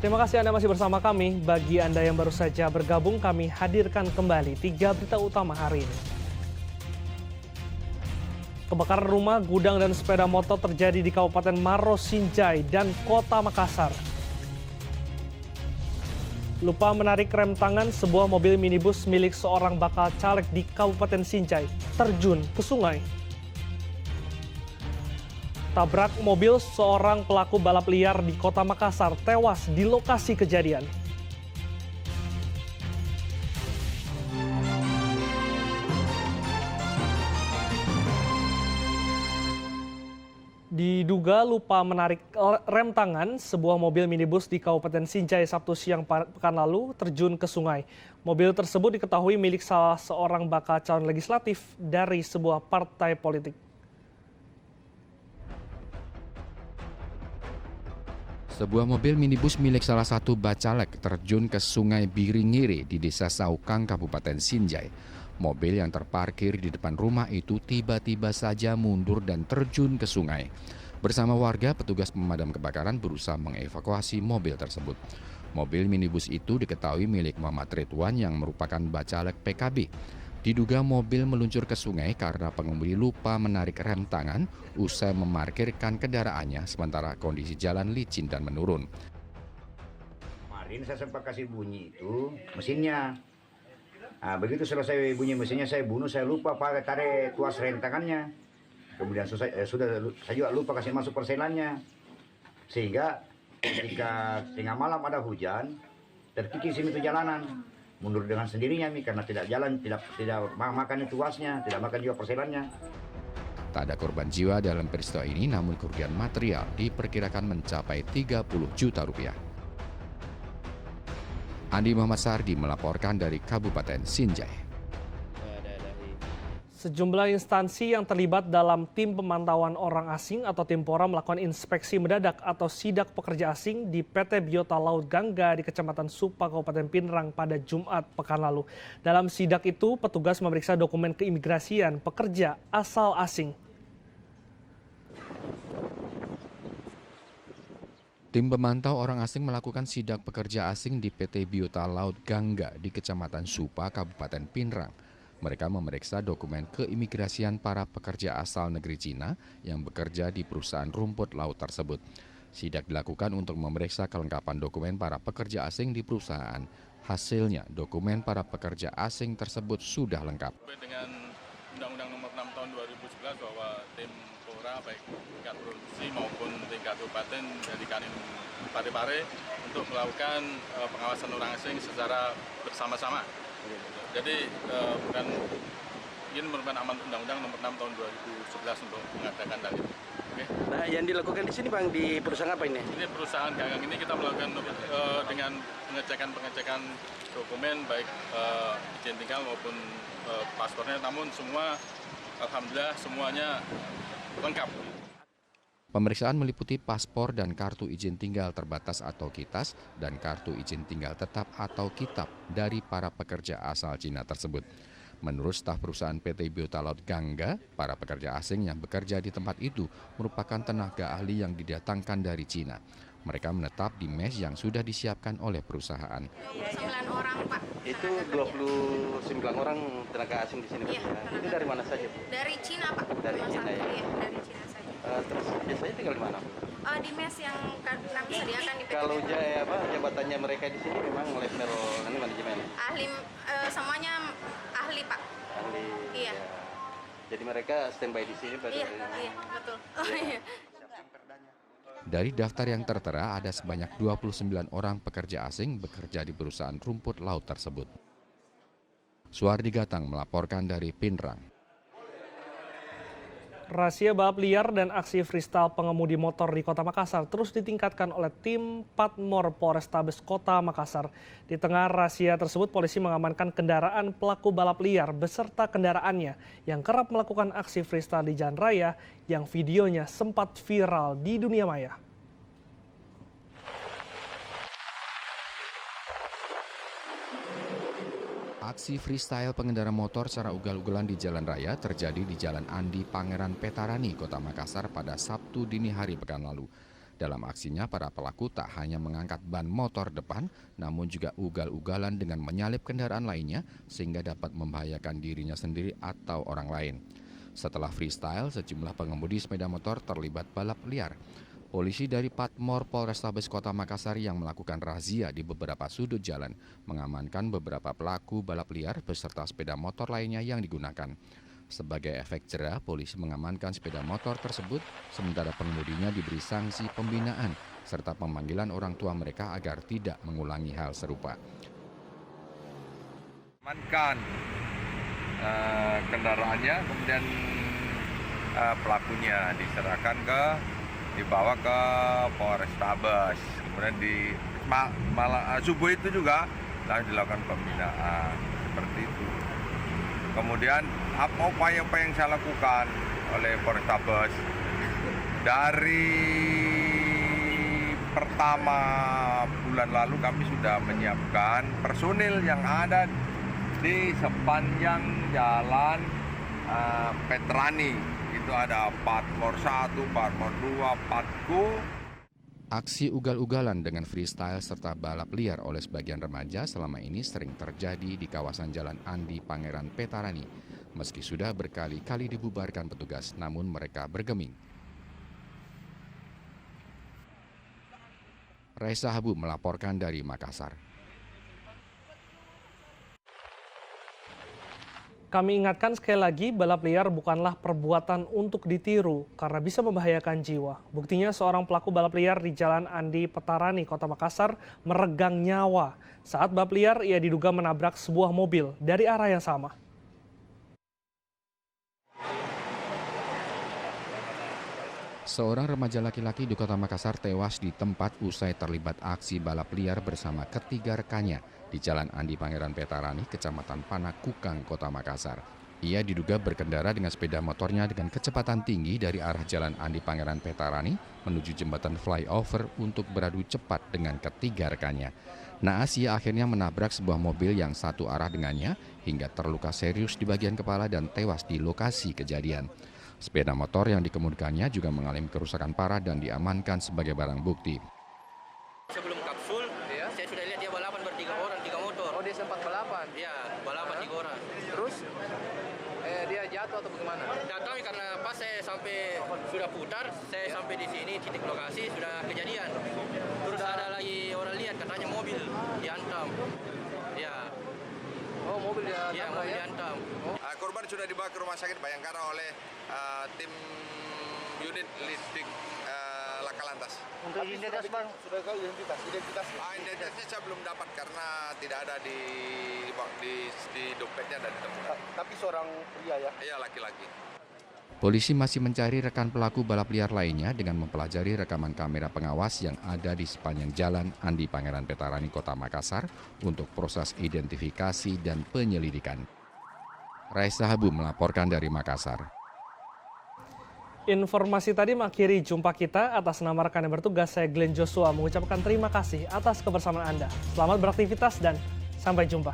Terima kasih Anda masih bersama kami. Bagi Anda yang baru saja bergabung, kami hadirkan kembali 3 berita utama hari ini. Kebakaran rumah, gudang, dan sepeda motor terjadi di Kabupaten Maros, Sinjai, dan Kota Makassar. Lupa menarik rem tangan, sebuah mobil minibus milik seorang bakal caleg di Kabupaten Sinjai terjun ke sungai. Tabrak mobil, seorang pelaku balap liar di Kota Makassar tewas di lokasi kejadian. Diduga lupa menarik rem tangan, sebuah mobil minibus di Kabupaten Sinjai Sabtu siang pekan lalu terjun ke sungai. Mobil tersebut diketahui milik salah seorang bakal calon legislatif dari sebuah partai politik. Sebuah mobil minibus milik salah satu bacalek terjun ke Sungai Biringiri di Desa Saukang, Kabupaten Sinjai. Mobil yang terparkir di depan rumah itu tiba-tiba saja mundur dan terjun ke sungai. Bersama warga, petugas pemadam kebakaran berusaha mengevakuasi mobil tersebut. Mobil minibus itu diketahui milik Muhammad Ridwan yang merupakan bacalek PKB. Diduga mobil meluncur ke sungai karena pengemudi lupa menarik rem tangan usai memarkirkan kendaraannya sementara kondisi jalan licin dan menurun. Kemarin saya sempat kasih bunyi itu mesinnya. Nah, begitu selesai bunyi mesinnya saya bunuh, saya lupa pakai tarik tuas rem tangannya. Kemudian saya juga lupa kasih masuk perselannya. Sehingga ketika tengah malam ada hujan, terkikis itu jalanan. Mundur dengan sendirinya karena tidak jalan, tidak makan tuasnya, tidak makan juga perselannya. Tak ada korban jiwa dalam peristiwa ini, namun kerugian material diperkirakan mencapai 30 juta rupiah. Andi Muhammad Sardi melaporkan dari Kabupaten Sinjai. Sejumlah instansi yang terlibat dalam tim pemantauan orang asing atau Timpora melakukan inspeksi mendadak atau sidak pekerja asing di PT Biota Laut Gangga di Kecamatan Supa, Kabupaten Pinrang pada Jumat pekan lalu. Dalam sidak itu, petugas memeriksa dokumen keimigrasian pekerja asal asing. Tim pemantau orang asing melakukan sidak pekerja asing di PT Biota Laut Gangga di Kecamatan Supa, Kabupaten Pinrang. Mereka memeriksa dokumen keimigrasian para pekerja asal negeri Cina yang bekerja di perusahaan rumput laut tersebut. Sidak dilakukan untuk memeriksa kelengkapan dokumen para pekerja asing di perusahaan. Hasilnya, dokumen para pekerja asing tersebut sudah lengkap. Dengan Undang-Undang Nomor 6 Tahun 2011 bahwa Timpora baik tingkat provinsi maupun tingkat kabupaten dari Kanin Parepare untuk melakukan pengawasan orang asing secara bersama-sama. Jadi ini merupakan amanat Undang-Undang Nomor 6 Tahun 2011 untuk mengadakan hal itu. Okay. Nah, yang dilakukan di sini Bang, di perusahaan apa ini? Ini perusahaan ganggang ini kita melakukan dengan pengecekan dokumen baik izin tinggal maupun paspornya, namun semua alhamdulillah semuanya lengkap. Pemeriksaan meliputi paspor dan kartu izin tinggal terbatas atau KITAS dan kartu izin tinggal tetap atau KITAP dari para pekerja asal Cina tersebut. Menurut staf perusahaan PT Biota Laut Gangga, para pekerja asing yang bekerja di tempat itu merupakan tenaga ahli yang didatangkan dari Cina. Mereka menetap di mes yang sudah disiapkan oleh perusahaan. 9 orang, Pak. Itu 29 orang tenaga asing di sini. Iya, Itu dari mana saja? Dari Cina, Pak. Dari Cina, ya? Iya, dari Cina saja. Terus biasanya tinggal di mana? Di mes yang kami sediakan di PT. Kalau jabatannya mereka di sini memang level manajemen? Ahli, semuanya ahli, Pak. Ahli. Iya. Ya. Jadi mereka standby di sini berarti? Iya, betul. Oh, iya. Dari daftar yang tertera ada sebanyak 29 orang pekerja asing bekerja di perusahaan rumput laut tersebut. Suardi Gatang melaporkan dari Pinrang. Razia balap liar dan aksi freestyle pengemudi motor di Kota Makassar terus ditingkatkan oleh tim Patmor Polrestabes Kota Makassar. Di tengah razia tersebut, polisi mengamankan kendaraan pelaku balap liar beserta kendaraannya yang kerap melakukan aksi freestyle di jalan raya yang videonya sempat viral di dunia maya. Aksi freestyle pengendara motor secara ugal-ugalan di jalan raya terjadi di Jalan Andi Pangeran Petarani, Kota Makassar pada Sabtu dini hari pekan lalu. Dalam aksinya, para pelaku tak hanya mengangkat ban motor depan, namun juga ugal-ugalan dengan menyalip kendaraan lainnya sehingga dapat membahayakan dirinya sendiri atau orang lain. Setelah freestyle, sejumlah pengemudi sepeda motor terlibat balap liar. Polisi dari Patmor Polrestabes Kota Makassar yang melakukan razia di beberapa sudut jalan mengamankan beberapa pelaku balap liar beserta sepeda motor lainnya yang digunakan. Sebagai efek jera, polisi mengamankan sepeda motor tersebut, sementara pengemudinya diberi sanksi pembinaan serta pemanggilan orang tua mereka agar tidak mengulangi hal serupa. Amankan kendaraannya, kemudian pelakunya dibawa ke Polrestabes, kemudian malah subuh itu juga langsung dilakukan pembinaan seperti itu. Kemudian apa upaya yang saya lakukan oleh Polrestabes dari pertama bulan lalu kami sudah menyiapkan personil yang ada di sepanjang jalan Petrani. Itu ada Patmor 1, Patmor 2, Patku. Aksi ugal-ugalan dengan freestyle serta balap liar oleh sebagian remaja selama ini sering terjadi di kawasan Jalan Andi Pangeran Petarani. Meski sudah berkali-kali dibubarkan petugas, namun mereka bergeming. Raisa Habu melaporkan dari Makassar. Kami ingatkan sekali lagi, balap liar bukanlah perbuatan untuk ditiru karena bisa membahayakan jiwa. Buktinya seorang pelaku balap liar di Jalan Andi Petarani, Kota Makassar meregang nyawa. Saat balap liar, ia diduga menabrak sebuah mobil dari arah yang sama. Seorang remaja laki-laki di Kota Makassar tewas di tempat usai terlibat aksi balap liar bersama ketiga rekannya di Jalan Andi Pangeran Petarani, Kecamatan Panakukang, Kota Makassar. Ia diduga berkendara dengan sepeda motornya dengan kecepatan tinggi dari arah Jalan Andi Pangeran Petarani menuju jembatan flyover untuk beradu cepat dengan ketiga rekannya. Naas ia akhirnya menabrak sebuah mobil yang satu arah dengannya hingga terluka serius di bagian kepala dan tewas di lokasi kejadian. Sepeda motor yang dikemudikannya juga mengalami kerusakan parah dan diamankan sebagai barang bukti. Sebelum kapsul, saya sudah lihat dia balapan bertiga orang, 3 motor. Oh, dia sempat balapan? Iya, balapan 3 orang. Terus dia jatuh atau bagaimana? Tidak tahu karena pas saya sampai sudah putar, saya sampai di sini titik lokasi sudah kejadian. Terus ada lagi orang lihat katanya mobil dihantam. Ya. Oh, mobil dihantam. Iya, mobil dihantam. Korban sudah dibawa ke rumah sakit Bayangkara oleh tim unit Lidik Laka Lantas. Untuk identitas bang? Sudah tahu identitas? Identitasnya saya belum dapat karena tidak ada di dompetnya dan ditemukan. Tapi seorang pria ya? Iya, laki-laki. Polisi masih mencari rekan pelaku balap liar lainnya dengan mempelajari rekaman kamera pengawas yang ada di sepanjang Jalan Andi Pangeran Petarani, Kota Makassar untuk proses identifikasi dan penyelidikan. Raisa Habu melaporkan dari Makassar. Informasi tadi mengakhiri jumpa kita. Atas nama rekan yang bertugas, saya Glenn Joshua mengucapkan terima kasih atas kebersamaan Anda. Selamat beraktivitas dan sampai jumpa.